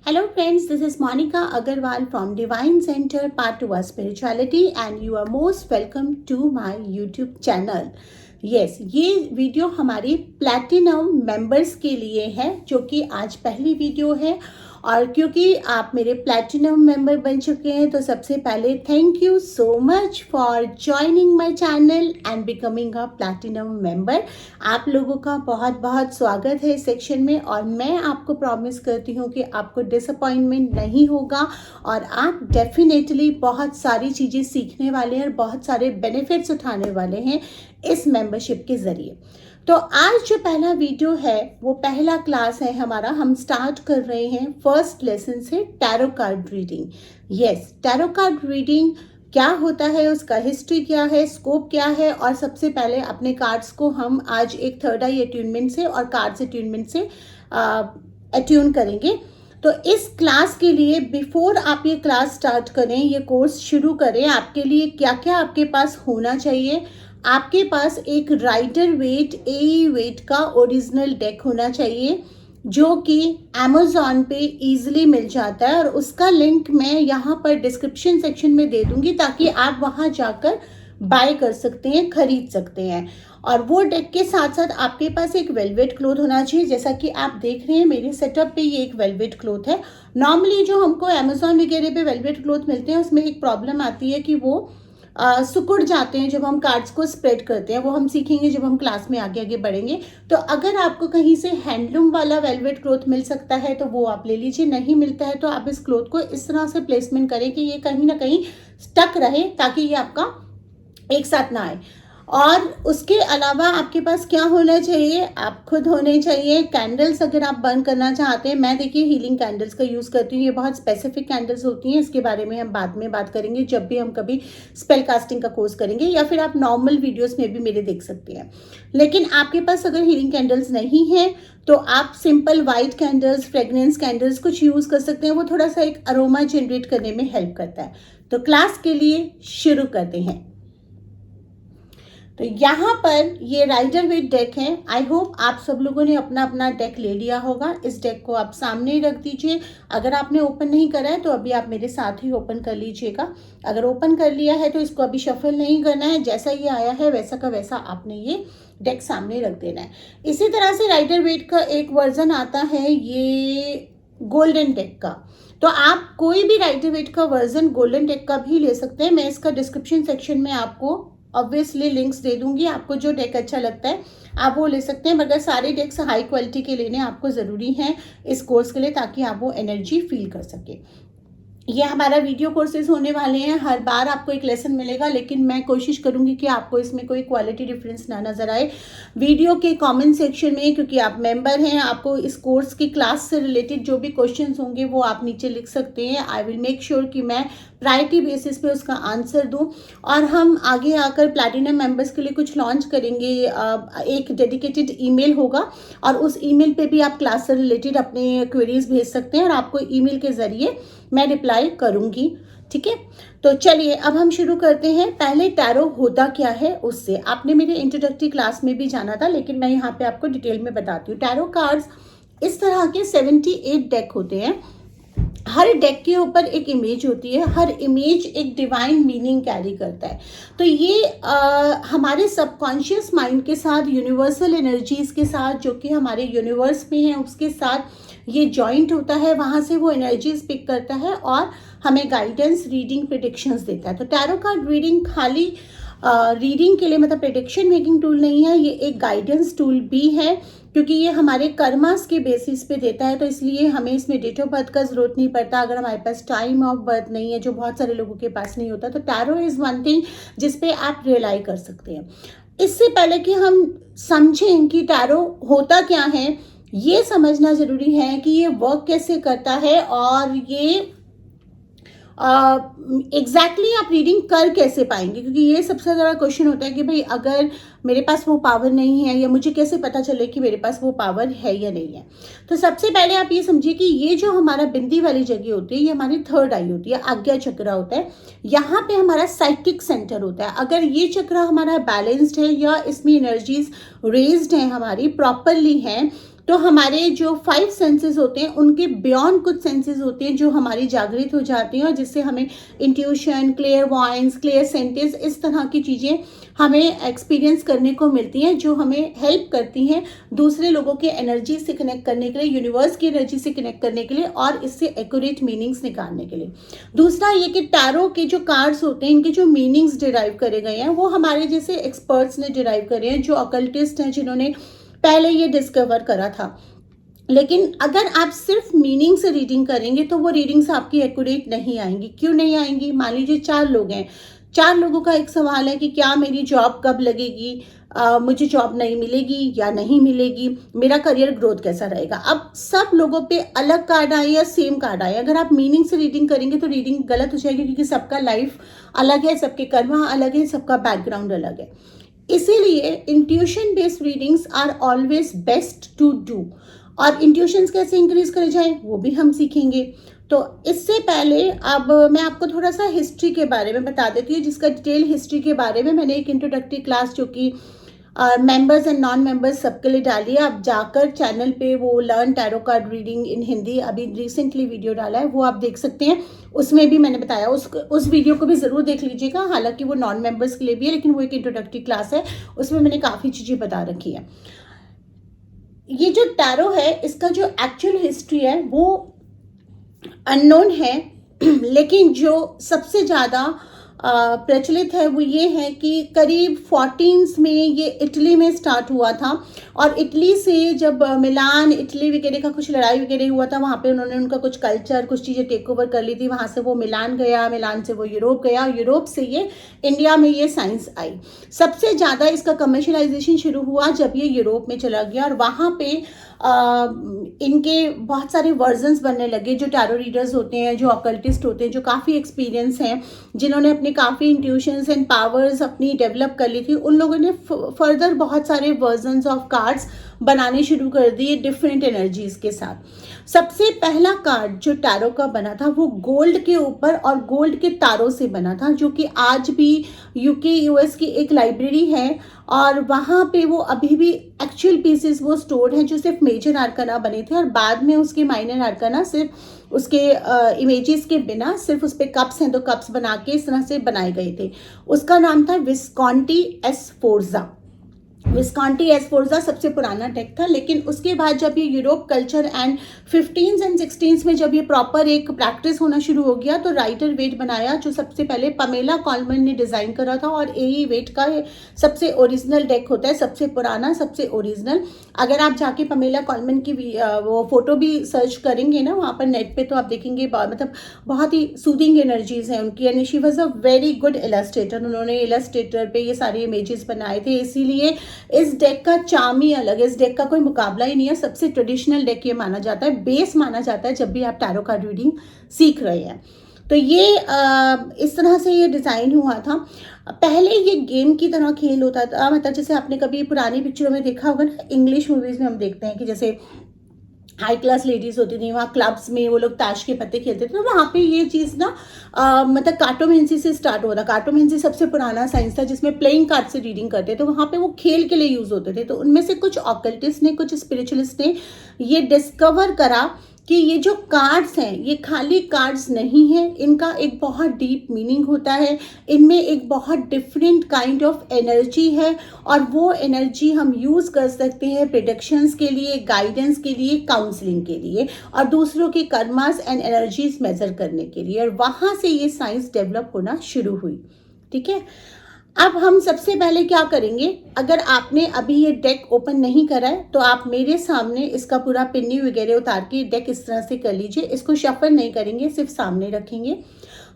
Hello friends, this is Monica Agarwal from Divine Center Part 2 Spirituality and you are most welcome to my YouTube channel. Yes, ये video हमारी platinum members के लिए है जो कि आज पहली वीडियो है और क्योंकि आप मेरे प्लैटिनम मेंबर बन चुके हैं तो सबसे पहले thank you so much for joining my channel and becoming a platinum member. आप लोगों का बहुत बहुत स्वागत है इस सेक्शन में और मैं आपको प्रॉमिस करती हूँ कि आपको डिसअपॉइंटमेंट नहीं होगा और आप डेफिनेटली बहुत सारी चीज़ें सीखने वाले हैं और बहुत सारे बेनिफिट्स उठाने वाले हैं इस मेंबरशिप के ज़रिए। तो आज जो पहला वीडियो है वो पहला क्लास है हमारा। हम स्टार्ट कर रहे हैं फर्स्ट लेसन से tarot card reading. Yes, tarot card reading क्या होता है, उसका हिस्ट्री क्या है, स्कोप क्या है और सबसे पहले अपने कार्ड्स को हम आज एक थर्ड आई अट्यूनमेंट से और कार्ड्स अट्यूनमेंट से अट्यून करेंगे। तो इस क्लास के लिए बिफोर आप ये क्लास स्टार्ट करें, ये कोर्स शुरू करें, आपके लिए क्या क्या आपके पास होना चाहिए। आपके पास एक राइडर वेट ए वेट का ओरिजिनल डेक होना चाहिए जो कि अमेज़ॉन पे इजीली मिल जाता है और उसका लिंक मैं यहाँ पर डिस्क्रिप्शन सेक्शन में दे दूँगी ताकि आप वहाँ जाकर बाय कर सकते हैं, खरीद सकते हैं। और वो डेक के साथ साथ आपके पास एक वेलवेट क्लॉथ होना चाहिए। जैसा कि आप देख रहे हैं मेरे सेटअप पे ये एक वेलवेट क्लॉथ है। नॉर्मली जो हमको अमेज़ॉन वगैरह पे वेलवेट क्लॉथ मिलते हैं उसमें एक प्रॉब्लम आती है कि वो सिकुड़ जाते हैं जब हम कार्ड्स को स्प्रेड करते हैं। वो हम सीखेंगे जब हम क्लास में आगे आगे बढ़ेंगे। तो अगर आपको कहीं से हैंडलूम वाला वेलवेट क्लॉथ मिल सकता है तो वो आप ले लीजिए, नहीं मिलता है तो आप इस क्लॉथ को इस तरह से प्लेसमेंट करें कि ये कहीं ना कहीं स्टक रहे ताकि ये आपका एक साथ ना आए। और उसके अलावा आपके पास क्या होना चाहिए, आप खुद होने चाहिए। कैंडल्स अगर आप बर्न करना चाहते हैं, मैं देखिए हीलिंग कैंडल्स का यूज़ करती हूँ। ये बहुत स्पेसिफिक कैंडल्स होती हैं, इसके बारे में हम बाद में बात करेंगे जब भी हम कभी स्पेल कास्टिंग का कोर्स करेंगे, या फिर आप नॉर्मल वीडियोस में भी मेरे देख सकते हैं। लेकिन आपके पास अगर हीलिंग कैंडल्स नहीं है तो आप simple white candles, fragrance candles कुछ यूज़ कर सकते हैं। वो थोड़ा सा एक अरोमा जनरेट करने में हेल्प करता है। तो क्लास के लिए शुरू करते हैं। तो यहाँ पर ये राइडर वेट डेक है। आई होप आप सब लोगों ने अपना अपना डेक ले लिया होगा। इस डेक को आप सामने ही रख दीजिए। अगर आपने ओपन नहीं करा है तो अभी आप मेरे साथ ही ओपन कर लीजिएगा। अगर ओपन कर लिया है तो इसको अभी शफल नहीं करना है, जैसा ये आया है वैसा का वैसा आपने ये डेक सामने रख देना है। इसी तरह से राइडर वेट का एक वर्जन आता है ये गोल्डन डेक का। तो आप कोई भी राइडर वेट का वर्जन गोल्डन डेक का भी ले सकते हैं। मैं इसका डिस्क्रिप्शन सेक्शन में आपको ऑब्वियसली लिंक्स दे दूंगी। आपको जो डेक अच्छा लगता है आप वो ले सकते हैं, मगर सारे डेक्स हाई क्वालिटी के लेने आपको ज़रूरी हैं इस कोर्स के लिए ताकि आप वो एनर्जी फील कर सके। ये हमारा वीडियो कोर्सेज होने वाले हैं। हर बार आपको एक लेसन मिलेगा, लेकिन मैं कोशिश करूंगी कि आपको इसमें कोई क्वालिटी डिफरेंस ना नज़र आए। वीडियो के कमेंट सेक्शन में, क्योंकि आप मेंबर हैं, आपको इस कोर्स की क्लास से रिलेटेड जो भी क्वेश्चंस होंगे वो आप नीचे लिख सकते हैं। आई विल मेक श्योर कि मैं प्रायोरिटी बेसिस पे उसका आंसर दूं। और हम आगे आकर प्लैटिनम मेंबर्स के लिए कुछ लॉन्च करेंगे। एक डेडिकेटेड ईमेल होगा और उस ईमेल पे भी आप क्लास से रिलेटेड अपने क्वेरीज भेज सकते हैं और आपको ईमेल के ज़रिए मैं रिप्लाई करूंगी। ठीक है, तो चलिए अब हम शुरू करते हैं। पहले टैरो होता क्या है उससे। आपने मेरे इंट्रोडक्टरी क्लास में भी जाना था, लेकिन मैं यहाँ पे आपको डिटेल में बताती हूँ। टैरो कार्ड्स इस तरह के 78 डेक होते हैं। हर डेक के ऊपर एक इमेज होती है। हर इमेज एक डिवाइन मीनिंग कैरी करता है। तो ये हमारे सबकॉन्शियस माइंड के साथ, यूनिवर्सल एनर्जीज के साथ जो कि हमारे यूनिवर्स में है उसके साथ ये जॉइंट होता है। वहाँ से वो एनर्जीज पिक करता है और हमें गाइडेंस, रीडिंग, प्रेडिक्शंस देता है। तो टैरो कार्ड रीडिंग खाली रीडिंग के लिए, मतलब प्रेडिक्शन मेकिंग टूल नहीं है, ये एक गाइडेंस टूल भी है क्योंकि ये हमारे कर्मास के बेसिस पे देता है। तो इसलिए हमें इसमें डेट ऑफ बर्थ का जरूरत नहीं पड़ता अगर हमारे पास टाइम ऑफ बर्थ नहीं है, जो बहुत सारे लोगों के पास नहीं होता। तो टैरो इज़ वन थिंग जिसपे आप रिलाई कर सकते हैं। इससे पहले कि हम समझें कि टैरो होता क्या है, ये समझना ज़रूरी है कि ये वर्क कैसे करता है और ये एग्जैक्टली आप रीडिंग कर कैसे पाएंगे, क्योंकि ये सबसे ज़्यादा क्वेश्चन होता है कि भाई अगर मेरे पास वो पावर नहीं है या मुझे कैसे पता चले कि मेरे पास वो पावर है या नहीं है। तो सबसे पहले आप ये समझिए कि ये जो हमारा बिंदी वाली जगह होती है ये हमारी थर्ड आई होती है, आज्ञा चक्र होता है। यहाँ पे हमारा साइकिक सेंटर होता है। अगर ये चक्र हमारा बैलेंस्ड है या इसमें एनर्जीज रेज्ड हैं, हमारी प्रॉपरली हैं, तो हमारे जो 5 सेंसेस होते हैं उनके बियॉन्ड कुछ सेंसेस होते हैं जो हमारी जागृत हो जाती हैं, और जिससे हमें intuition, clear voice, clear sentence, इस तरह की चीज़ें हमें एक्सपीरियंस करने को मिलती हैं, जो हमें हेल्प करती हैं दूसरे लोगों के एनर्जी से कनेक्ट करने के लिए, यूनिवर्स की एनर्जी से कनेक्ट करने के लिए, और इससे एक्यूरेट मीनिंग्स निकालने के लिए। दूसरा ये कि टैरो के जो कार्ड्स होते हैं, इनके जो मीनिंग्स डिराइव करे गए हैं वो हमारे जैसे एक्सपर्ट्स ने डिराइव करे हैं, जो अकल्टिस्ट हैं, जिन्होंने पहले ये डिस्कवर करा था। लेकिन अगर आप सिर्फ मीनिंग से रीडिंग करेंगे तो वो रीडिंग्स आपकी एक्यूरेट नहीं आएंगी। क्यों नहीं आएंगी? मान लीजिए 4 लोग हैं, 4 लोगों का एक सवाल है कि क्या मेरी जॉब कब लगेगी, मुझे जॉब नहीं मिलेगी या नहीं मिलेगी, मेरा करियर ग्रोथ कैसा रहेगा। अब सब लोगों पे अलग कार्ड आए या सेम कार्ड आए, अगर आप मीनिंग से रीडिंग करेंगे तो रीडिंग गलत हो जाएगी, क्योंकि सबका लाइफ अलग है, सबके कर्म अलग है, सबका बैकग्राउंड अलग है। इसीलिए intuition based readings are always best to do. और इंट्यूशंस कैसे इंक्रीज करे जाए वो भी हम सीखेंगे। तो इससे पहले अब मैं आपको थोड़ा सा हिस्ट्री के बारे में बता देती हूँ, जिसका डिटेल हिस्ट्री के बारे में मैंने एक इंट्रोडक्टरी क्लास जो कि मेंबर्स एंड नॉन मेंबर्स सबके लिए डाली है। आप जाकर चैनल पे वो learn tarot card reading in Hindi अभी रिसेंटली वीडियो डाला है, वो आप देख सकते हैं। उसमें भी मैंने बताया, उस वीडियो को भी ज़रूर देख लीजिएगा। हालांकि वो नॉन मेंबर्स के लिए भी है, लेकिन वो एक इंट्रोडक्टरी क्लास है, उसमें मैंने काफ़ी चीज़ें बता रखी है। ये जो टैरो है इसका जो एक्चुअल हिस्ट्री है वो अननोन है, लेकिन जो सबसे ज़्यादा प्रचलित है वो ये है कि करीब 14 में ये इटली में स्टार्ट हुआ था। और इटली से जब मिलान, इटली वगैरह का कुछ लड़ाई वगैरह हुआ था, वहाँ पे उन्होंने उनका कुछ कल्चर, कुछ चीज़ें टेक ओवर कर ली थी। वहाँ से वो मिलान गया, मिलान से वो यूरोप गया, यूरोप से ये इंडिया में ये साइंस आई। सबसे ज़्यादा इसका कमर्शलाइजेशन शुरू हुआ जब ये यूरोप में चला गया, और वहाँ पे इनके बहुत सारे वर्जन्स बनने लगे। जो टैरो रीडर्स होते हैं, जो ऑकल्टिस्ट होते हैं, जो काफ़ी एक्सपीरियंस हैं, जिन्होंने अपने काफ़ी इंट्यूशंस एंड पावर्स अपनी डेवलप कर ली थी, उन लोगों ने फर्दर बहुत सारे वर्जन्स ऑफ कार्ड्स बनाने शुरू कर दिए डिफरेंट एनर्जीज के साथ। सबसे पहला कार्ड जो टैरो का बना था वो गोल्ड के ऊपर और गोल्ड के तारों से बना था, जो कि आज भी यूके यूएस की एक लाइब्रेरी है, और वहाँ पे वो अभी भी एक्चुअल पीसेस वो स्टोर्ड हैं, जो सिर्फ मेजर आर्काना बने थे, और बाद में उसके माइनर आर्काना सिर्फ उसके इमेजेस के बिना सिर्फ उस पर कप्स हैं, तो कप्स बना के इस तरह से बनाए गए थे। उसका नाम था विस्कॉन्टी एस फोर्जा। विस्कॉन्टी एस्फोर्जा सबसे पुराना डेक था। लेकिन उसके बाद जब ये यूरोप कल्चर एंड 15 एंड 16 में जब ये प्रॉपर एक प्रैक्टिस होना शुरू हो गया, तो राइटर वेट बनाया, जो सबसे पहले पमेला कॉलमन ने डिज़ाइन करा था। और एई वेट का सबसे ओरिजिनल डेक होता है, सबसे पुराना, सबसे ओरिजिनल। अगर आप जाके पमेला कॉलमन की वो फोटो भी सर्च करेंगे ना वहाँ पर नेट पे, तो आप देखेंगे मतलब बहुत ही सूदिंग एनर्जीज हैं उनकी। And she was a very good Illustrator. उन्होंने इलस्ट्रेटर पे ये सारे इमेजेस बनाए थे, इसीलिए इस डेक का चार्म ही अलग है। इस डेक का कोई मुकाबला ही नहीं है। सबसे ट्रेडिशनल डेक ये माना जाता है, बेस माना जाता है जब भी आप टैरो कार्ड रीडिंग सीख रहे हैं। तो ये इस तरह से ये डिज़ाइन हुआ था। पहले ये गेम की तरह खेल होता था, मतलब जैसे आपने कभी पुरानी पिक्चरों में देखा होगा ना, इंग्लिश मूवीज़ में हम देखते हैं कि जैसे हाई क्लास लेडीज़ होती थी, वहाँ क्लब्स में वो लोग ताश के पत्ते खेलते थे। तो वहाँ पे ये चीज़ ना मतलब कार्टोमेंसी से स्टार्ट हुआ था। कार्टोमेंसी सबसे पुराना साइंस था जिसमें प्लेइंग कार्ड से रीडिंग करते थे। तो वहाँ पे वो खेल के लिए यूज़ होते थे। तो उनमें से कुछ ऑकल्टिस्ट ने, कुछ स्पिरिचुअलिस्ट ने ये डिस्कवर करा कि ये जो कार्ड्स हैं ये खाली कार्ड्स नहीं हैं, इनका एक बहुत डीप मीनिंग होता है, इनमें एक बहुत डिफरेंट काइंड ऑफ एनर्जी है, और वो एनर्जी हम यूज़ कर सकते हैं प्रेडिक्शंस के लिए, गाइडेंस के लिए, काउंसलिंग के लिए, और दूसरों के कर्मास एंड एनर्जीज मेजर करने के लिए। और वहाँ से ये साइंस डेवलप होना शुरू हुई। ठीक है, अब हम सबसे पहले क्या करेंगे, अगर आपने अभी ये डेक ओपन नहीं करा है तो आप मेरे सामने इसका पूरा पिन्नी वगैरह उतार के डेक इस तरह से कर लीजिए। इसको शफल नहीं करेंगे, सिर्फ सामने रखेंगे।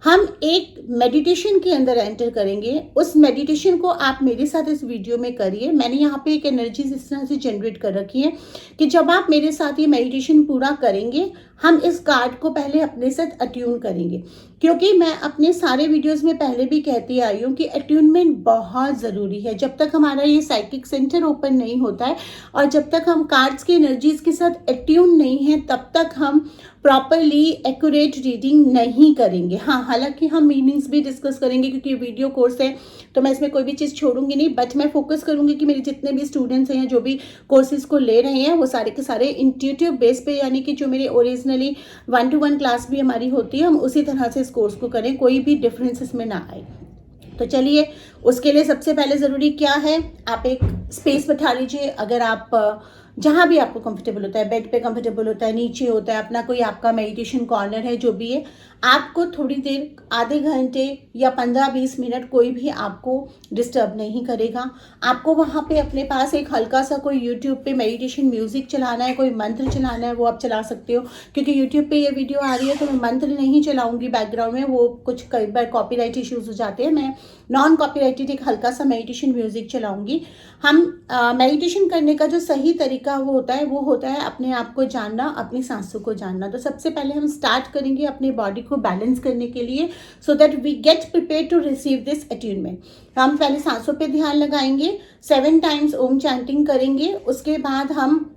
हम एक मेडिटेशन के अंदर एंटर करेंगे। उस मेडिटेशन को आप मेरे साथ इस वीडियो में करिए। मैंने यहाँ पे एक एनर्जी इस तरह से जनरेट कर रखी है कि जब आप मेरे साथ ये मेडिटेशन पूरा करेंगे, हम इस कार्ड को पहले अपने साथ अट्यून करेंगे। क्योंकि मैं अपने सारे वीडियोस में पहले भी कहती आई हूँ कि अट्यूनमेंट बहुत ज़रूरी है। जब तक हमारा ये साइकिक सेंटर ओपन नहीं होता है और जब तक हम कार्ड्स की एनर्जीज के साथ अट्यून नहीं है, तब तक हम प्रॉपरली एक्यूरेट रीडिंग नहीं करेंगे। हाँ, हालांकि हम मीनिंग्स भी डिस्कस करेंगे क्योंकि वीडियो कोर्स है, तो मैं इसमें कोई भी चीज़ छोड़ूंगी नहीं, बट मैं फोकस करूंगी कि मेरे जितने भी स्टूडेंट्स हैं, जो भी कोर्सेज को ले रहे हैं, वो सारे के सारे इंट्यूटिव बेस पे, यानी कि जो मेरे ओरिजिनली 1-to-1 क्लास भी हमारी होती है, हम उसी तरह से इस कोर्स को करें, कोई भी डिफरेंस इसमें ना आए। तो चलिए, उसके लिए सबसे पहले ज़रूरी क्या है, आप एक स्पेस बैठा लीजिए। अगर आप जहाँ भी आपको कंफर्टेबल होता है, बेड पे कंफर्टेबल होता है, नीचे होता है, अपना कोई आपका मेडिटेशन कॉर्नर है, जो भी है, आपको थोड़ी देर, आधे घंटे या 15-20 मिनट कोई भी आपको डिस्टर्ब नहीं करेगा। आपको वहाँ पे अपने पास एक हल्का सा कोई यूट्यूब पे मेडिटेशन म्यूजिक चलाना है, कोई मंत्र चलाना है, वो आप चला सकते हो। क्योंकि यूट्यूब पे ये वीडियो आ रही है तो मैं मंत्र नहीं चलाऊंगी बैकग्राउंड में, वो कुछ कई बार कॉपीराइट इश्यूज हो जाते हैं। मैं नॉन कॉपीराइटेड एक हल्का सा मेडिटेशन म्यूजिक चलाऊंगी। हम मेडिटेशन करने का जो सही तरीका वो होता है अपने आप को जानना, अपनी सांसों को जानना। तो सबसे पहले हम स्टार्ट करेंगे अपनी बॉडी को बैलेंस करने के लिए, so that we get prepare to receive this attunement. हम पहले सांसों पे ध्यान लगाएंगे, 7 टाइम्स ओम चैंटिंग करेंगे। उसके बाद हम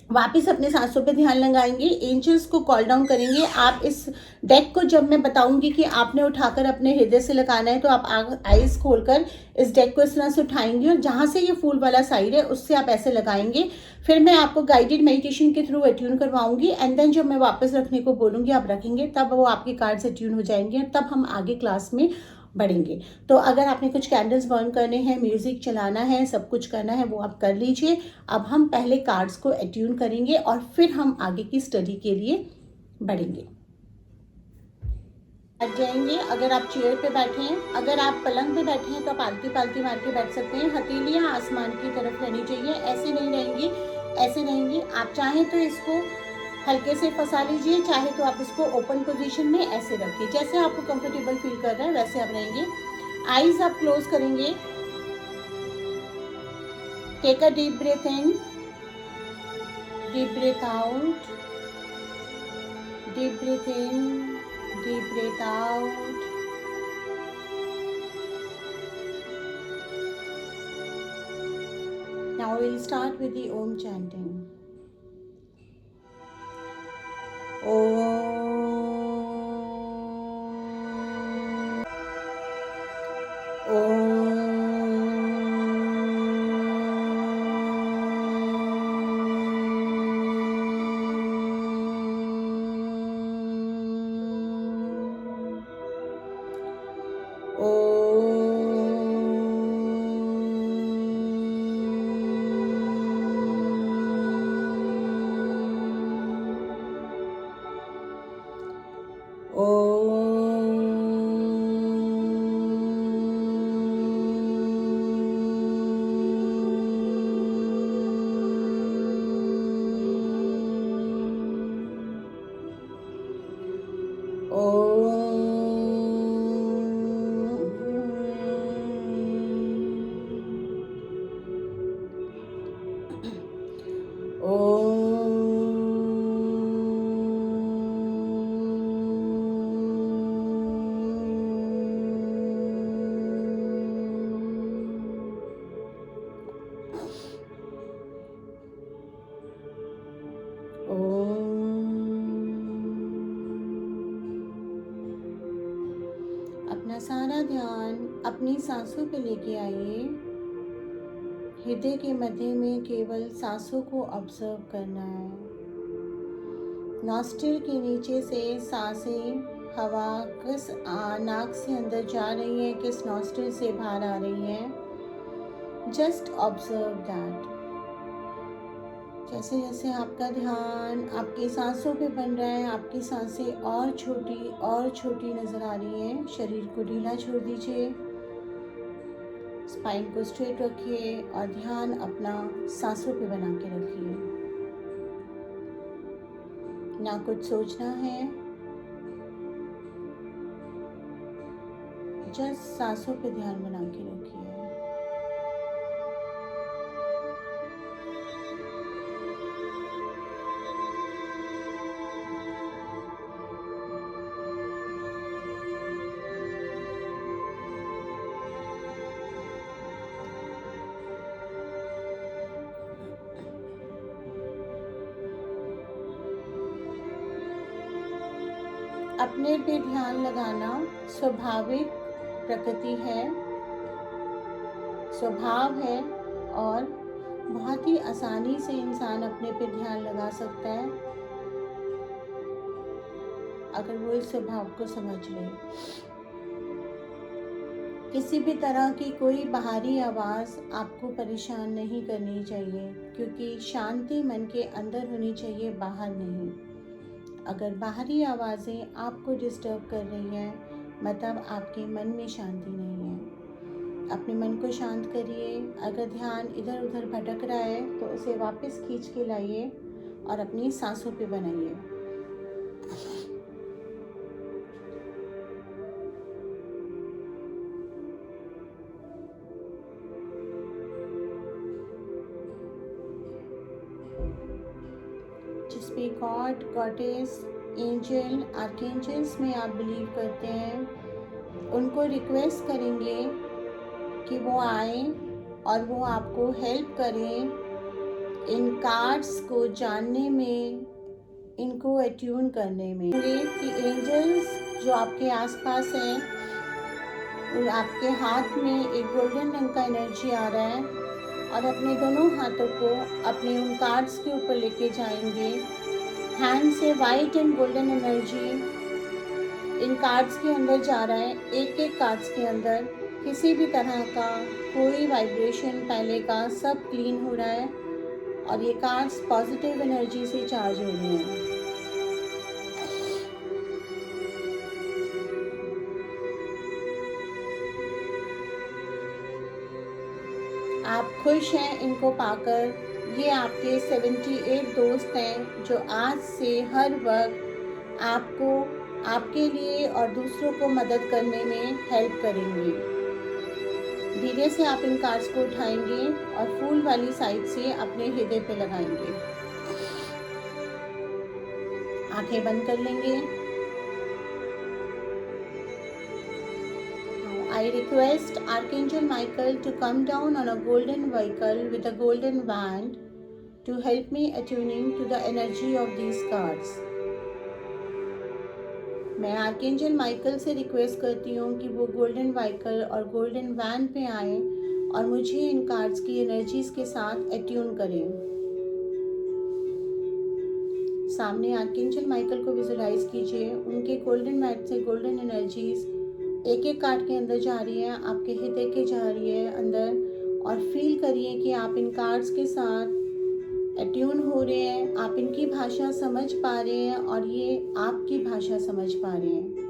वापस अपने सांसों पे ध्यान लगाएंगे, एंजल्स को कॉल डाउन करेंगे। आप इस डेक को, जब मैं बताऊंगी कि आपने उठाकर अपने हृदय से लगाना है, तो आप आईज खोलकर इस डेक को इस तरह से उठाएंगे और जहाँ से ये फूल वाला साइड है उससे आप ऐसे लगाएंगे। फिर मैं आपको गाइडेड मेडिटेशन के थ्रू अट्यून करवाऊंगी, एंड देन जब मैं वापस रखने को बोलूँगी आप रखेंगे, तब वो आपके कार्ड से अट्यून हो जाएंगे, तब हम आगे क्लास में बढ़ेंगे। तो अगर आपने कुछ कैंडल्स बर्न करने हैं, म्यूजिक चलाना है, सब कुछ करना है, वो आप कर लीजिए। अब हम पहले कार्ड्स को अट्यून करेंगे और फिर हम आगे की स्टडी के लिए बढ़ेंगे। बैठ जाएंगे। अगर आप चेयर पे बैठे हैं, अगर आप पलंग पे बैठे हैं, तो आप आलती पालती मार के बैठ सकते हैं। हथेलियाँ आसमान की तरफ रहनी चाहिए, ऐसे नहीं रहेंगी, ऐसे रहेंगी। आप चाहें तो इसको हल्के से फंसा लीजिए, चाहे तो आप इसको ओपन पोजीशन में ऐसे रखिए, जैसे आपको कंफर्टेबल फील कर रहा है वैसे आप रहेंगे। आईज आप क्लोज करेंगे। Take a deep breath in, deep breath out, deep breath in, deep breath out. Now we'll start with the Om chanting. Om. अपना सारा ध्यान अपनी सांसों पे लेके आइए। हृदय के मध्य में केवल सांसों को ऑब्जर्व करना है। नॉस्ट्रिल के नीचे से सांसें, हवा किस नाक से अंदर जा रही है, किस नॉस्ट्रिल से बाहर आ रही है। Just observe that. जैसे जैसे आपका ध्यान आपकी सांसों पे बन रहा है, आपकी सांसें और छोटी नजर आ रही हैं। शरीर को ढीला छोड़ दीजिए, स्पाइन को स्ट्रेट रखिए और ध्यान अपना सांसों पे बना के रखिए। ना कुछ सोचना है, जस्ट सांसों पे ध्यान बना के रखिए। अपने पे ध्यान लगाना स्वाभाविक प्रकृति है, स्वभाव है, और बहुत ही आसानी से इंसान अपने पे ध्यान लगा सकता है अगर वो इस स्वभाव को समझ ले। किसी भी तरह की कोई बाहरी आवाज़ आपको परेशान नहीं करनी चाहिए, क्योंकि शांति मन के अंदर होनी चाहिए, बाहर नहीं। अगर बाहरी आवाज़ें आपको डिस्टर्ब कर रही हैं, मतलब आपके मन में शांति नहीं है। अपने मन को शांत करिए। अगर ध्यान इधर उधर भटक रहा है तो उसे वापस खींच के लाइए और अपनी सांसों पे बनाइए। जिस पे गॉड, गॉडेस, एंजल, आर्कएंजल्स में आप बिलीव करते हैं, उनको रिक्वेस्ट करेंगे कि वो आए और वो आपको हेल्प करें इन कार्ड्स को जानने में, इनको अट्यून करने में। कि एंजल्स जो आपके आसपास हैं, आपके हाथ में एक गोल्डन रंग का एनर्जी आ रहा है, और अपने दोनों हाथों को अपने उन कार्ड्स के ऊपर लेके जाएंगे। हैंड से white and golden energy in cards के अंदर जा रहा है। एक एक कार्ड्स के अंदर किसी भी तरह का कोई वाइब्रेशन पहले का सब क्लीन हो रहा है, और ये कार्ड्स पॉजिटिव एनर्जी से चार्ज हो रहे हैं। आप खुश हैं इनको पाकर। ये आपके 78 दोस्त हैं जो आज से हर वक्त आपको, आपके लिए और दूसरों को मदद करने में हेल्प करेंगे। धीरे से आप इन कार्ड्स को उठाएंगे और फूल वाली साइड से अपने हृदय पे लगाएंगे। आंखें बंद कर लेंगे। I request Archangel Michael to come down on a golden vehicle with a golden wand to help me attuning to the energy of these cards. मैं आर्कएंजल माइकल से रिक्वेस्ट करती हूँ कि वो गोल्डन व्हीकल और गोल्डन वैन पे आए और मुझे इन कार्ड्स की एनर्जीज के साथ अट्यून करें। सामने आर्कएंजल माइकल को विजुलाइज कीजिए। उनके गोल्डन वैन से गोल्डन एनर्जीज एक एक कार्ड के अंदर जा रही है, आपके हृदय के जा रही है अंदर, और फील करिए कि आप इन कार्ड्स के साथ अट्यून हो रहे हैं, आप इनकी भाषा समझ पा रहे हैं और ये आपकी भाषा समझ पा रहे हैं।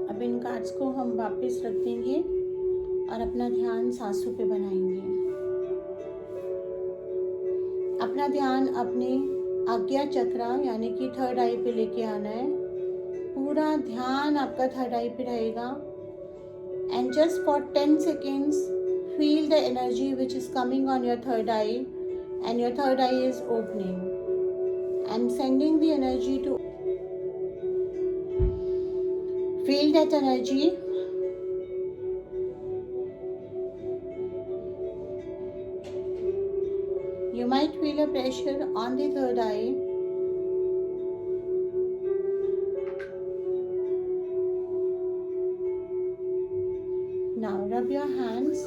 अब इन कार्ड्स को हम वापस रख देंगे और अपना ध्यान सांसों पे बनाएंगे। अपना ध्यान अपने आज्ञा चक्र यानी कि थर्ड आई पे लेके आना है। पूरा ध्यान आपका थर्ड आई पे रहेगा। And just for 10 seconds feel the energy which is coming on your third eye, and your third eye is opening. I'm sending the energy to feel that energy. You might feel a pressure on the third eye. Now rub your hands,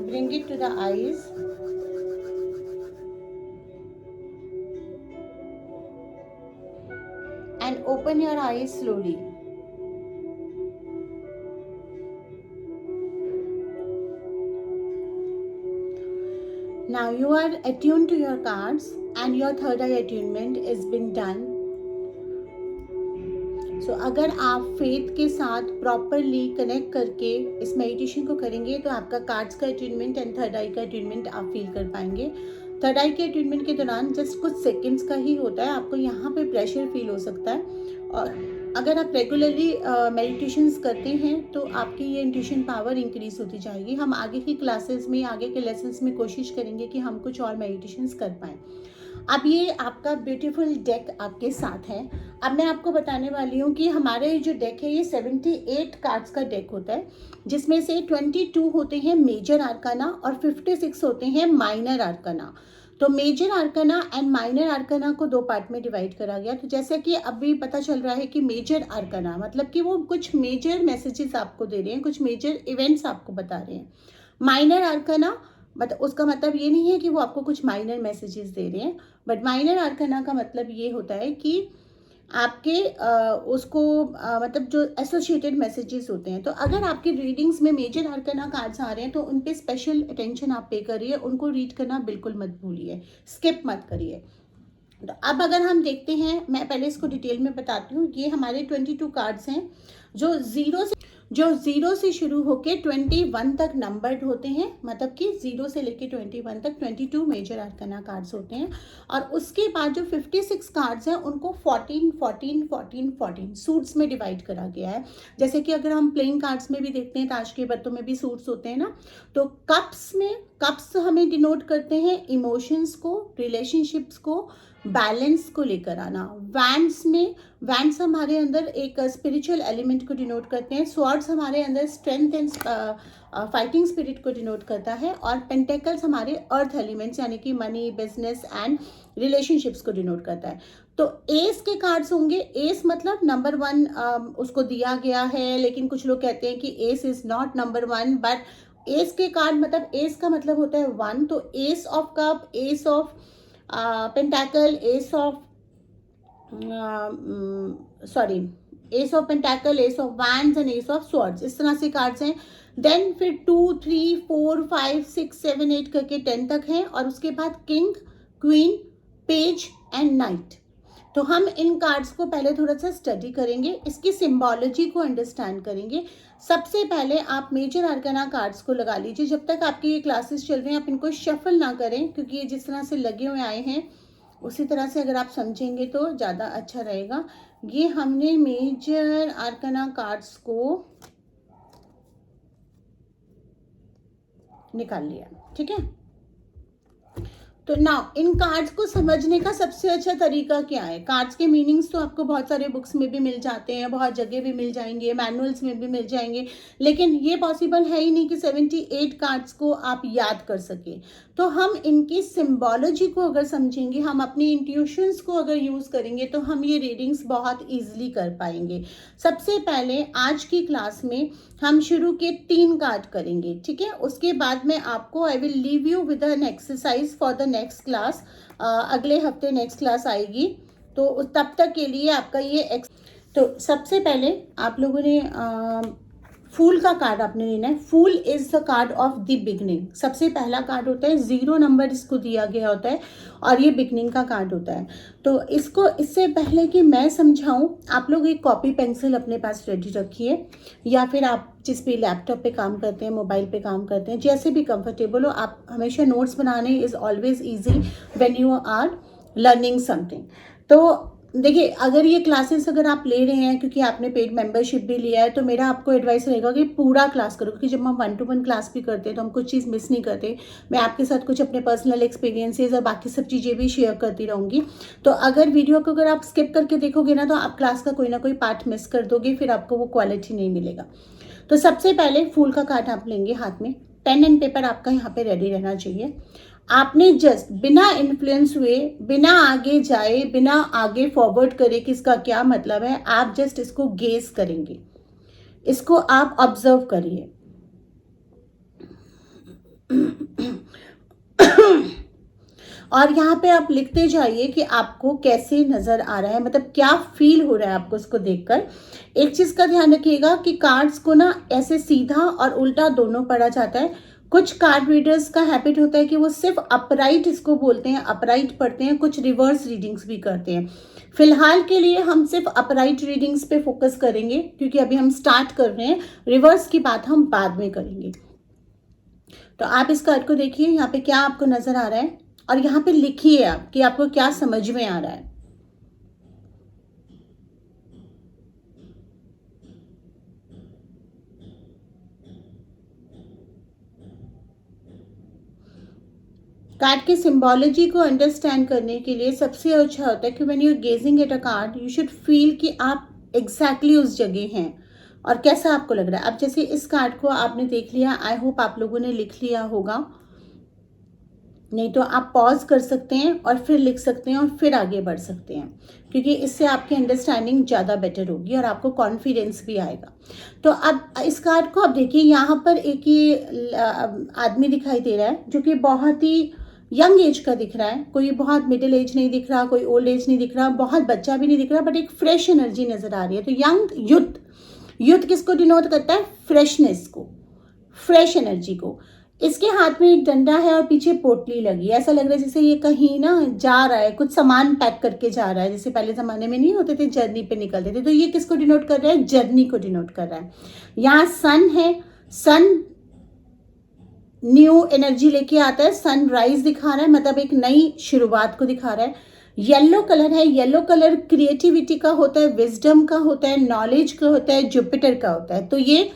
bring it to the eyes. And open your eyes slowly. Now you are attuned to your cards and your third eye attunement is been done. So अगर आप faith के साथ properly connect करके इस meditation को करेंगे तो आपका कार्ड्स का अट्यूनमेंट एंड थर्ड आई का अट्यूनमेंट आप फील कर पाएंगे। थर्ड आई के अट्यूनमेंट के दौरान जस्ट कुछ सेकंड्स का ही होता है, आपको यहाँ पे प्रेशर फील हो सकता है। और अगर आप रेगुलरली मेडिटेशंस करते हैं तो आपकी ये इंट्यूशन पावर इंक्रीज होती जाएगी। हम आगे की क्लासेस में, आगे के लेसन्स में कोशिश करेंगे कि हम कुछ और मेडिटेशंस कर पाएँ। अब ये आपका ब्यूटीफुल डेक आपके साथ है। अब मैं आपको बताने वाली हूँ कि हमारे जो डेक है ये 78 कार्ड्स का डेक होता है, जिसमें से 22 होते हैं मेजर आर्काना और 56 होते हैं माइनर आर्काना। तो major arcana and minor arcana को दो पार्ट में डिवाइड करा गया। तो जैसे कि अभी पता चल रहा है कि मेजर आर्काना मतलब कि वो कुछ मेजर मैसेजेस आपको दे रहे हैं, कुछ मेजर इवेंट्स आपको बता रहे हैं। माइनर आर्काना मतलब उसका मतलब ये नहीं है कि वो आपको कुछ माइनर मैसेजेस दे रहे हैं, बट माइनर आर्काना का मतलब ये होता है कि आपके मतलब जो एसोसिएटेड मैसेजेस होते हैं। तो अगर आपकी रीडिंग्स में मेजर आर्काना कार्ड्स आ रहे हैं तो उन पे स्पेशल अटेंशन आप पे करिए, उनको रीड करना बिल्कुल मत भूलिए, स्किप मत करिए। तो अब अगर हम देखते हैं, मैं पहले इसको डिटेल में बताती हूँ। ये हमारे 22 कार्ड्स हैं जो जीरो से शुरू होके 21 तक नंबर्ड होते हैं, मतलब कि 0 से लेके 21 तक 22 मेजर आर्काना कार्ड्स होते हैं। और उसके बाद जो 56 कार्ड्स हैं उनको 14 सूट्स में डिवाइड करा गया है। जैसे कि अगर हम प्लेइंग कार्ड्स में भी देखते हैं, ताश के पत्तों में भी सूट्स होते हैं ना, तो कप्स हमें डिनोट करते हैं इमोशंस को, रिलेशनशिप्स को, बैलेंस को लेकर आना। वैंड्स हमारे अंदर एक स्पिरिचुअल एलिमेंट को डिनोट करते हैं। स्वॉर्ड्स हमारे अंदर स्ट्रेंथ एंड फाइटिंग स्पिरिट को डिनोट करता है। और पेंटेकल्स हमारे अर्थ एलिमेंट्स यानी कि मनी, बिजनेस एंड रिलेशनशिप्स को डिनोट करता है। तो एस के कार्ड्स होंगे। एस मतलब नंबर 1 उसको दिया गया है, लेकिन कुछ लोग कहते हैं कि ace is not number 1, but ace के कार्ड मतलब एस का मतलब होता है 1। तो ace of cup, ace of pentacle, ace of pentacle, ace of wands and ace of swords, इस तरह से कार्ड्स हैं। देन फिर 2, 3, 4, 5, 6, 7, 8 करके 10 तक हैं। और उसके बाद king, queen, page and night. तो हम इन कार्ड्स को पहले थोड़ा सा स्टडी करेंगे, इसकी सिंबोलॉजी को अंडरस्टैंड करेंगे। सबसे पहले आप मेजर आर्काना कार्ड्स को लगा लीजिए। जब तक आपकी ये क्लासेस चल रही हैं आप इनको शफल ना करें, क्योंकि ये जिस तरह से लगे हुए आए हैं उसी तरह से अगर आप समझेंगे तो ज़्यादा अच्छा रहेगा। ये हमने मेजर आर्काना कार्ड्स को निकाल लिया, ठीक है। तो नाउ इन कार्ड्स को समझने का सबसे अच्छा तरीका क्या है? कार्ड्स के मीनिंग्स तो आपको बहुत सारे बुक्स में भी मिल जाते हैं, बहुत जगह भी मिल जाएंगे, मैनुअल्स में भी मिल जाएंगे, लेकिन ये पॉसिबल है ही नहीं कि 78 कार्ड्स को आप याद कर सके। तो हम इनकी सिंबोलॉजी को अगर समझेंगे, हम अपनी इंट्यूशंस को अगर यूज़ करेंगे तो हम ये रीडिंग्स बहुत ईजिली कर पाएंगे। सबसे पहले आज की क्लास में हम शुरू के 3 कार्ड करेंगे, ठीक है। उसके बाद में आपको I will leave you with an exercise for the next class. अगले हफ्ते नेक्स्ट क्लास आएगी, तो तब तक के लिए आपका ये तो सबसे पहले आप लोगों ने फूल का कार्ड आपने लेना है। Fool is the card of the beginning. सबसे पहला कार्ड होता है, 0 नंबर इसको दिया गया होता है और ये बिगनिंग का कार्ड होता है। तो इससे पहले कि मैं समझाऊं, आप लोग एक कॉपी पेंसिल अपने पास रेडी रखिए, या फिर आप जिस भी लैपटॉप पे काम करते हैं, मोबाइल पे काम करते हैं, जैसे भी कंफर्टेबल हो। आप हमेशा नोट्स बनाने is always easy when you are learning something. तो देखिए, अगर ये क्लासेस अगर आप ले रहे हैं क्योंकि आपने पेड मेंबरशिप भी लिया है, तो मेरा आपको एडवाइस रहेगा कि पूरा क्लास करो, क्योंकि जब हम 1 to 1 क्लास भी करते हैं तो हम कुछ चीज़ मिस नहीं करते। मैं आपके साथ कुछ अपने पर्सनल एक्सपीरियंसेस और बाकी सब चीज़ें भी शेयर करती रहूँगी। तो अगर वीडियो को अगर आप स्किप करके देखोगे ना, तो आप क्लास का कोई ना कोई पार्ट मिस कर दोगे, फिर आपको वो क्वालिटी नहीं मिलेगा। तो सबसे पहले फूल का कार्ड आप लेंगे हाथ में। पेन एंड पेपर आपका यहाँ पे रेडी रहना चाहिए। आपने जस्ट बिना इन्फ्लुएंस हुए, बिना आगे जाए, बिना आगे फॉरवर्ड करे कि इसका क्या मतलब है, आप जस्ट इसको गेस करेंगे, इसको आप ऑब्जर्व करिए। और यहाँ पे आप लिखते जाइए कि आपको कैसे नजर आ रहा है, मतलब क्या फील हो रहा है आपको इसको देखकर। एक चीज का ध्यान रखिएगा कि कार्ड्स को ना ऐसे सीधा और उल्टा दोनों पढ़ा जाता है। कुछ कार्ड रीडर्स का हैबिट होता है कि वो सिर्फ अपराइट इसको बोलते हैं, अपराइट पढ़ते हैं, कुछ रिवर्स रीडिंग्स भी करते हैं। फिलहाल के लिए हम सिर्फ अपराइट रीडिंग्स पे फोकस करेंगे क्योंकि अभी हम स्टार्ट कर रहे हैं, रिवर्स की बात हम बाद में करेंगे। तो आप इस कार्ड को देखिए, यहाँ पे क्या आपको नजर आ रहा है और यहाँ पे लिखिए आप कि आपको क्या समझ में आ रहा है। कार्ड की सिंबोलॉजी को अंडरस्टैंड करने के लिए सबसे अच्छा होता है कि when you are gazing at a card you should feel कि आप एग्जैक्टली उस जगह हैं और कैसा आपको लग रहा है। अब जैसे इस कार्ड को आपने देख लिया, आई होप आप लोगों ने लिख लिया होगा, नहीं तो आप पॉज कर सकते हैं और फिर लिख सकते हैं और फिर आगे बढ़ सकते हैं, क्योंकि इससे आपकी अंडरस्टैंडिंग ज़्यादा बेटर होगी और आपको कॉन्फिडेंस भी आएगा। तो अब इस कार्ड को आप देखिए, यहाँ पर एक ये आदमी दिखाई दे रहा है जो कि बहुत ही यंग एज का दिख रहा है। कोई बहुत मिडिल एज नहीं दिख रहा, कोई ओल्ड एज नहीं दिख रहा, बहुत बच्चा भी नहीं दिख रहा, बट एक फ्रेश एनर्जी नजर आ रही है। तो यंग यूथ, यूथ किसको डिनोट करता है? फ्रेशनेस को, फ्रेश एनर्जी को। इसके हाथ में एक डंडा है और पीछे पोटली लगी है। ऐसा लग रहा है जैसे ये कहीं ना जा रहा है, कुछ सामान पैक करके जा रहा है, जैसे पहले जमाने में नहीं होते थे, जर्नी पे निकलते थे। तो ये किसको डिनोट कर रहा है? जर्नी को डिनोट कर रहा है। यहाँ सन है, सन न्यू एनर्जी लेके आता है, सनराइज दिखा रहा है, मतलब एक नई शुरुआत को दिखा रहा है। येलो कलर है, येलो कलर क्रिएटिविटी का होता है, विजडम का होता है, नॉलेज का होता है, जुपिटर का होता है। तो ये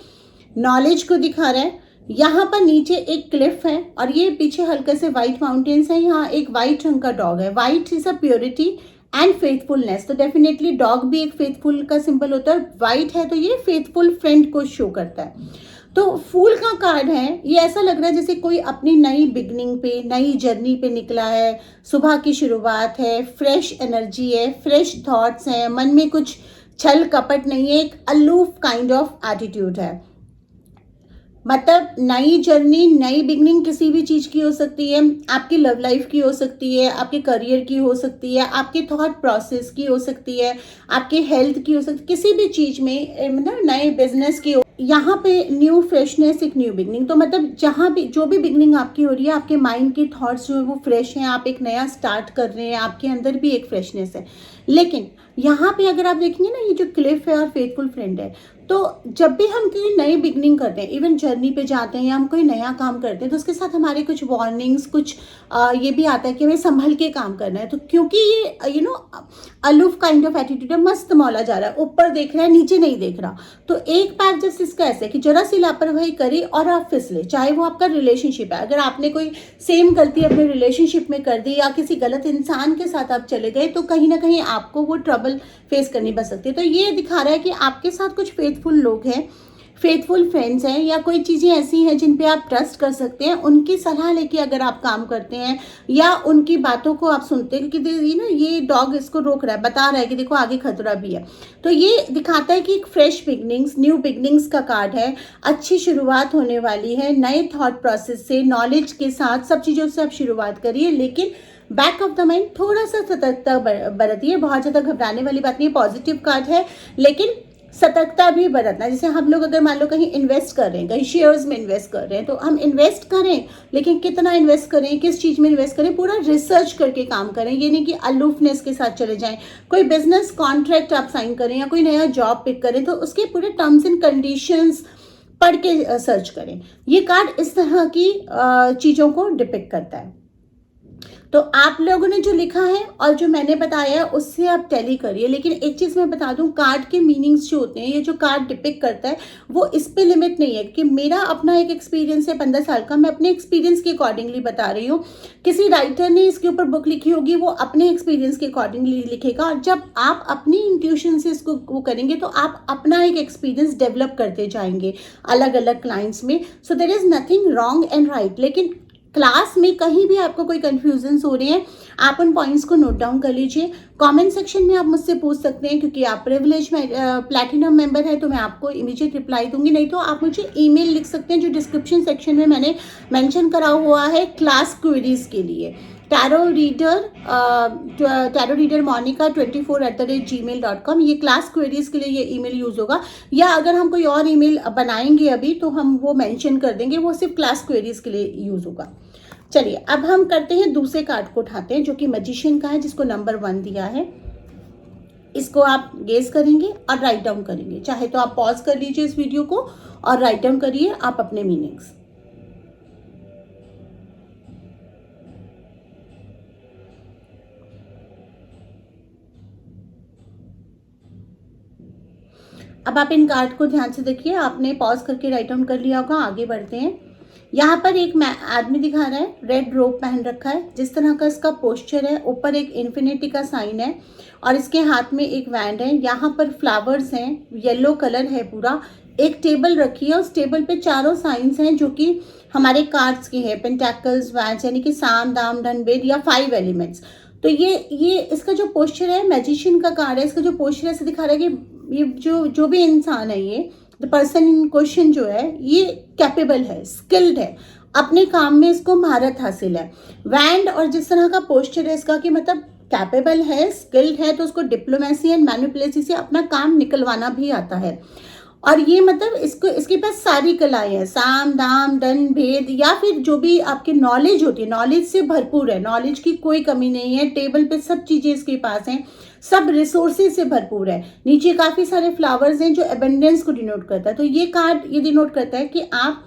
नॉलेज को दिखा रहा है। यहाँ पर नीचे एक क्लिफ है और ये पीछे हल्के से व्हाइट माउंटेन्स है। यहाँ एक व्हाइट रंग का डॉग है। White is a purity and faithfulness, तो डेफिनेटली डॉग भी एक फेथफुल का सिंबल होता है। व्हाइट है तो ये फेथफुल फ्रेंड को शो करता है। तो फूल का कार्ड है, ये ऐसा लग रहा है जैसे कोई अपनी नई बिगनिंग पे, नई जर्नी पे निकला है, सुबह की शुरुआत है, फ्रेश एनर्जी है, फ्रेश थॉट्स हैं, मन में कुछ छल कपट नहीं है, एक अलूफ काइंड ऑफ एटीट्यूड है। मतलब नई जर्नी, नई बिगनिंग किसी भी चीज़ की हो सकती है, आपकी लव लाइफ की हो सकती है, आपके करियर की हो सकती है, आपके थॉट प्रोसेस की हो सकती है, आपके हेल्थ की हो सकती है, किसी भी चीज़ में, मतलब नए बिजनेस की हो। यहाँ पे न्यू फ्रेशनेस, एक न्यू बिगनिंग। तो मतलब जहाँ भी जो भी बिगनिंग आपकी हो रही है, आपके माइंड के थॉट्स जो है वो फ्रेश हैं, आप एक नया स्टार्ट कर रहे हैं, आपके अंदर भी एक फ्रेशनेस है। लेकिन यहाँ पे अगर आप देखेंगे ना, ये जो क्लिफ है और फेथफुल फ्रेंड है, तो जब भी हम कोई नई बिगनिंग करते हैं, इवन जर्नी पे जाते हैं या हम कोई नया काम करते हैं, तो उसके साथ हमारे कुछ वार्निंग्स, कुछ ये भी आता है कि हमें संभल के काम करना है। तो क्योंकि ये अलूफ काइंड ऑफ एटीट्यूड है, मस्त मौला जा रहा है, ऊपर देख रहा है, नीचे नहीं देख रहा। तो एक पैर जस्ट इसका ऐसे कि जरा सी लापरवाही करी और आप फिसले, चाहे वो आपका रिलेशनशिप है। अगर आपने कोई सेम गलती अपने रिलेशनशिप में कर दी या किसी गलत इंसान के साथ आप चले गए, तो कहीं ना कहीं आपको वो ट्रबल फेस करनी पड़ सकती है। तो ये दिखा रहा है कि आपके साथ कुछ फेथफुल लोग हैं, फेथफुल फ्रेंड्स हैं, या कोई चीज़ें ऐसी हैं जिन पे आप ट्रस्ट कर सकते हैं। उनकी सलाह लेके अगर आप काम करते हैं या उनकी बातों को आप सुनते हैं, क्योंकि ये डॉग इसको रोक रहा है, बता रहा है कि देखो आगे खतरा भी है। तो ये दिखाता है कि एक फ्रेश बिगनिंग्स, न्यू बिगनिंग्स का कार्ड है, अच्छी शुरुआत होने वाली है, नए थॉट प्रोसेस से, नॉलेज के साथ, सब चीज़ों से आप शुरुआत करिए। लेकिन बैक ऑफ द माइंड थोड़ा सा सतर्कता बरतिए। बहुत ज़्यादा घबराने वाली बात नहीं है, पॉजिटिव कार्ड है, लेकिन सतर्कता भी बरतना। जैसे हम लोग अगर मान लो कहीं इन्वेस्ट कर रहे हैं, कहीं शेयर्स में इन्वेस्ट कर रहे हैं, तो हम इन्वेस्ट करें, लेकिन कितना इन्वेस्ट करें, किस चीज़ में इन्वेस्ट करें, पूरा रिसर्च करके काम करें। ये नहीं कि अलूफनेस के साथ चले जाएं। कोई बिजनेस कॉन्ट्रैक्ट आप साइन करें या कोई नया जॉब पिक करें, तो उसके पूरे टर्म्स एंड कंडीशंस पढ़ के सर्च करें। ये कार्ड इस तरह की चीज़ों को डिपिक्ट करता है। तो आप लोगों ने जो लिखा है और जो मैंने बताया उससे आप टैली करिए। लेकिन एक चीज़ मैं बता दूं, कार्ड के मीनिंग्स जो होते हैं, ये जो कार्ड डिपिक्ट करता है वो इस पे लिमिट नहीं है कि मेरा अपना एक एक्सपीरियंस है 15 साल का, मैं अपने एक्सपीरियंस के अकॉर्डिंगली बता रही हूँ। किसी राइटर ने इसके ऊपर बुक लिखी होगी, वो अपने एक्सपीरियंस के अकॉर्डिंगली लिखेगा, और जब आप अपनी इंट्यूशन से इसको वो करेंगे तो आप अपना एक एक्सपीरियंस डेवलप करते जाएंगे अलग अलग क्लाइंट्स में। So there is nothing wrong and right. लेकिन क्लास में कहीं भी आपको कोई कन्फ्यूजन्स हो रहे हैं, आप उन पॉइंट्स को नोट डाउन कर लीजिए। कमेंट सेक्शन में आप मुझसे पूछ सकते हैं, क्योंकि आप प्रिविलेज में प्लैटिनम मेंबर है, तो मैं आपको इमीडिएट रिप्लाई दूंगी। नहीं तो आप मुझे ईमेल लिख सकते हैं, जो डिस्क्रिप्शन सेक्शन में मैंने मेंशन करा हुआ है क्लास क्वेरीज के लिए। tarotreader monica24@gmail.com। ये क्लास क्वेरीज के लिए ये ईमेल यूज़ होगा, या अगर हम कोई और ईमेल बनाएंगे अभी तो हम वो मेंशन कर देंगे, वो सिर्फ क्लास क्वेरीज के लिए यूज़ होगा। चलिए अब हम करते हैं, दूसरे कार्ड को उठाते हैं जो कि मैजिशियन का है, जिसको नंबर 1 दिया है। इसको आप गेस करेंगे और राइट डाउन करेंगे। चाहे तो आप पॉज कर लीजिए इस वीडियो को और राइट डाउन करिए आप अपने मीनिंग्स। अब आप इन कार्ड को ध्यान से देखिए, आपने पॉज करके राइट डाउन कर लिया होगा। आगे बढ़ते हैं। यहाँ पर एक आदमी दिखा रहा है, रेड रोब पहन रखा है। जिस तरह का इसका पोस्चर है, ऊपर एक इन्फिनिटी का साइन है और इसके हाथ में एक वैंड है। यहाँ पर फ्लावर्स हैं, येलो कलर है पूरा। एक टेबल रखी है, उस टेबल पे चारों साइंस हैं जो कि हमारे कार्ड्स के हैं, पेंटेकल्स, वैंड्स, यानी कि साम दाम दंड भेद या 5 एलिमेंट्स। तो ये इसका जो पोस्चर है, मैजिशियन का कार्ड है। इसका जो पोस्चर है, ऐसे दिखा रहा है कि ये जो भी इंसान है, ये द पर्सन इन क्वेश्चन जो है, ये कैपेबल है, स्किल्ड है, अपने काम में इसको महारत हासिल है। वैंड और जिस तरह का पोस्चर है इसका, कि मतलब कैपेबल है, स्किल्ड है, तो उसको डिप्लोमेसी एंड मैनिपुलेसी से अपना काम निकलवाना भी आता है। और ये मतलब इसके पास सारी कलाएं हैं, साम दाम दंड भेद, या फिर जो भी आपकी नॉलेज होती है, नॉलेज से भरपूर है, नॉलेज की कोई कमी नहीं है। टेबल पे सब चीजें इसके पास हैं, सब रिसोर्सेज से भरपूर है। नीचे काफी सारे फ्लावर्स हैं जो एबेंडेंस को डिनोट करता है। तो ये कार्ड ये डिनोट करता है कि आप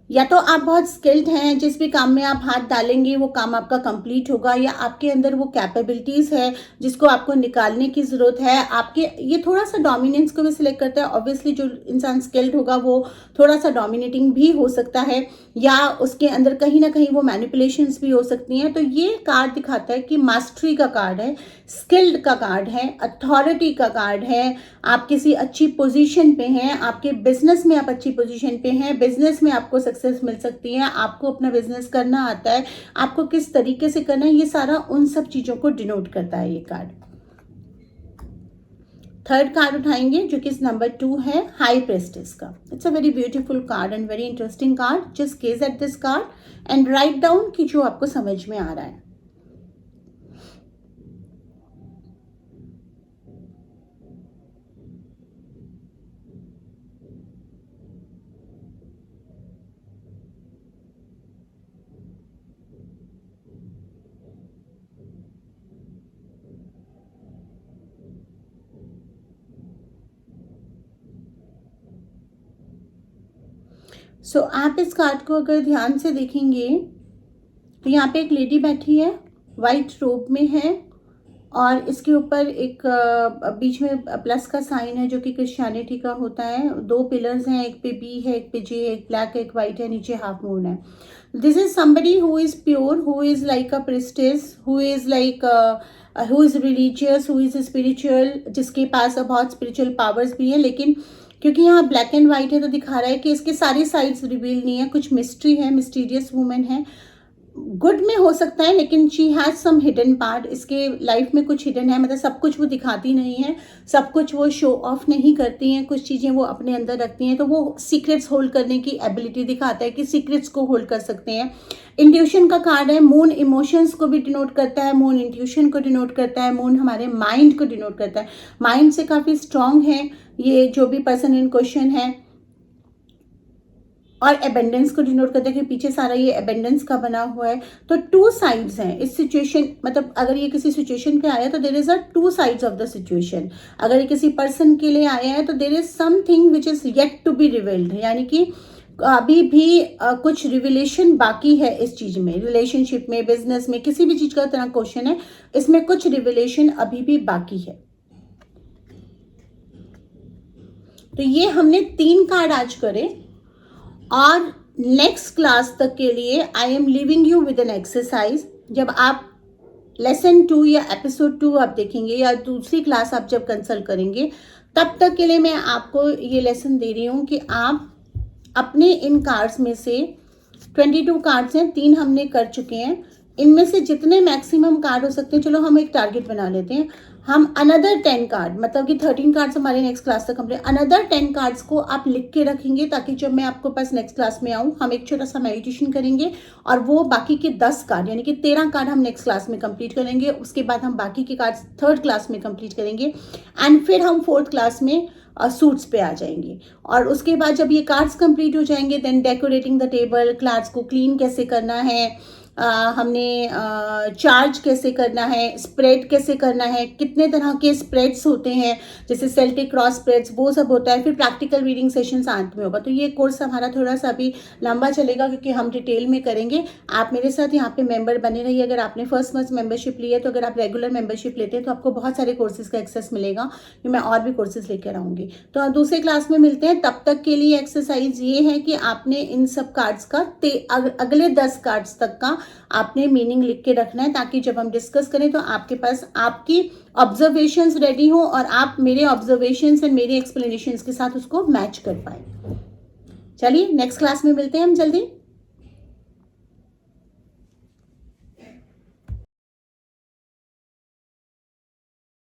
या तो आप बहुत स्किल्ड हैं, जिस भी काम में आप हाथ डालेंगे वो काम आपका कंप्लीट होगा, या आपके अंदर वो कैपेबिलिटीज़ है जिसको आपको निकालने की ज़रूरत है। आपके ये थोड़ा सा डोमिनेंस को भी सिलेक्ट करता है। ऑब्वियसली जो इंसान स्किल्ड होगा वो थोड़ा सा डोमिनेटिंग भी हो सकता है, या उसके अंदर कहीं ना कहीं वो मैनिपुलेशंस भी हो सकती हैं। तो ये कार्ड दिखाता है कि मास्टरी का कार्ड है, स्किल्ड का कार्ड है, अथॉरिटी का कार्ड है। आप किसी अच्छी पोजीशन पे हैं, आपके बिजनेस में आप अच्छी पोजीशन पे हैं, बिजनेस में आपको सक्सेस मिल सकती है, आपको अपना बिजनेस करना आता है, आपको किस तरीके से करना है, ये सारा उन सब चीज़ों को डिनोट करता है ये कार्ड। थर्ड कार्ड उठाएंगे जो कि नंबर 2 है, हाई प्रेस्टिस का। It's a very beautiful card and very interesting card. Just gauge at this card and write down कि जो आपको समझ में आ रहा है। सो आप इस कार्ड को अगर ध्यान से देखेंगे तो यहाँ पे एक लेडी बैठी है, वाइट रोब में है, और इसके ऊपर एक बीच में प्लस का साइन है जो कि क्रिश्चियनिटी का होता है। 2 पिलर्स हैं, एक पे बी है, एक पे जे है, एक ब्लैक है, एक वाइट है, नीचे हाफ मून है। This is somebody who is pure, who is like a priestess, who is like who is religious, who is spiritual, जिसके पास बहुत स्पिरिचुअल पावर्स भी है। लेकिन क्योंकि यहाँ ब्लैक एंड वाइट है तो दिखा रहा है कि इसके सारी साइड्स रिवील नहीं है, कुछ मिस्ट्री है, मिस्टीरियस वुमेन है। गुड में हो सकता है, लेकिन she has some hidden part. इसके लाइफ में कुछ हिडन है, मतलब सब कुछ वो दिखाती नहीं है, सब कुछ वो शो ऑफ नहीं करती हैं, कुछ चीज़ें वो अपने अंदर रखती हैं। तो वो सीक्रेट्स होल्ड करने की एबिलिटी दिखाता है कि सीक्रेट्स को होल्ड कर सकते हैं। इंट्यूशन का कार्ड है। मून इमोशंस को भी डिनोट करता है, मून इंट्यूशन को डिनोट करता है, मून हमारे माइंड को डिनोट करता है। माइंड से काफ़ी स्ट्रांग है ये जो भी पर्सन इन क्वेश्चन है, और एबेंडेंस को डिनोट करते हैं कि पीछे सारा ये एबेंडेंस का बना हुआ है। तो 2 साइड्स हैं इस सिचुएशन, मतलब अगर ये किसी सिचुएशन पे आया है तो there is a 2 sides of the situation. अगर ये किसी पर्सन के लिए आया है तो there is something which is yet to be revealed, यानी कि अभी भी कुछ रिविलेशन बाकी है इस चीज में, रिलेशनशिप में, बिजनेस में, किसी भी चीज का तरह क्वेश्चन है, इसमें कुछ रिविलेशन अभी भी बाकी है। तो ये हमने 3 कार्ड आज करे, और नेक्स्ट क्लास तक के लिए I am living you with an exercise. जब आप लेसन 2 या एपिसोड 2 आप देखेंगे, या दूसरी क्लास आप जब कंसल्ट करेंगे, तब तक के लिए मैं आपको ये लेसन दे रही हूँ कि आप अपने इन कार्ड्स में से 22 कार्ड्स हैं, 3 हमने कर चुके हैं, इनमें से जितने मैक्सिमम कार्ड हो सकते हैं, चलो हम एक टारगेट बना लेते हैं, हम अनदर 10 कार्ड, मतलब कि 13 कार्ड्स हमारे नेक्स्ट क्लास तक कंप्लीट, अनदर 10 कार्ड्स को आप लिख के रखेंगे ताकि जब मैं आपको पास नेक्स्ट क्लास में आऊँ हम एक छोटा सा मेडिटेशन करेंगे और वो बाकी के 10 कार्ड यानी कि 13 कार्ड हम नेक्स्ट क्लास में कंप्लीट करेंगे। उसके बाद हम बाकी के कार्ड्स थर्ड क्लास में कंप्लीट करेंगे एंड फिर हम फोर्थ क्लास में सूट्स पे आ जाएंगे। और उसके बाद जब ये कार्ड्स कंप्लीट हो जाएंगे then decorating the table, class को क्लीन कैसे करना है, हमने चार्ज कैसे करना है, स्प्रेड कैसे करना है, कितने तरह के स्प्रेड्स होते हैं जैसे सेल्टिक क्रॉस स्प्रेड्स, वो सब होता है। फिर प्रैक्टिकल रीडिंग सेशंस अंत में होगा। तो ये कोर्स हमारा थोड़ा सा अभी लंबा चलेगा क्योंकि हम डिटेल में करेंगे। आप मेरे साथ यहाँ पे मेंबर बने रहिए। अगर आपने फर्स्ट मंथ मेंबरशिप ली है तो अगर आप रेगुलर मेंबरशिप लेते हैं तो आपको बहुत सारे कोर्सेज का एक्सेस मिलेगा, कि मैं और भी कोर्सेज लेकर आऊँगी। तो दूसरे क्लास में मिलते हैं। तब तक के लिए एक्सरसाइज ये है कि आपने इन सब कार्ड्स का अगले 10 कार्ड्स तक का आपने मीनिंग लिख के रखना है ताकि जब हम डिस्कस करें तो आपके पास आपकी ऑब्जर्वेशंस रेडी हो और आप मेरे ऑब्जर्वेशंस एंड मेरे एक्सप्लेनेशंस के साथ उसको मैच कर पाए। चलिए नेक्स्ट क्लास में मिलते हैं हम जल्दी।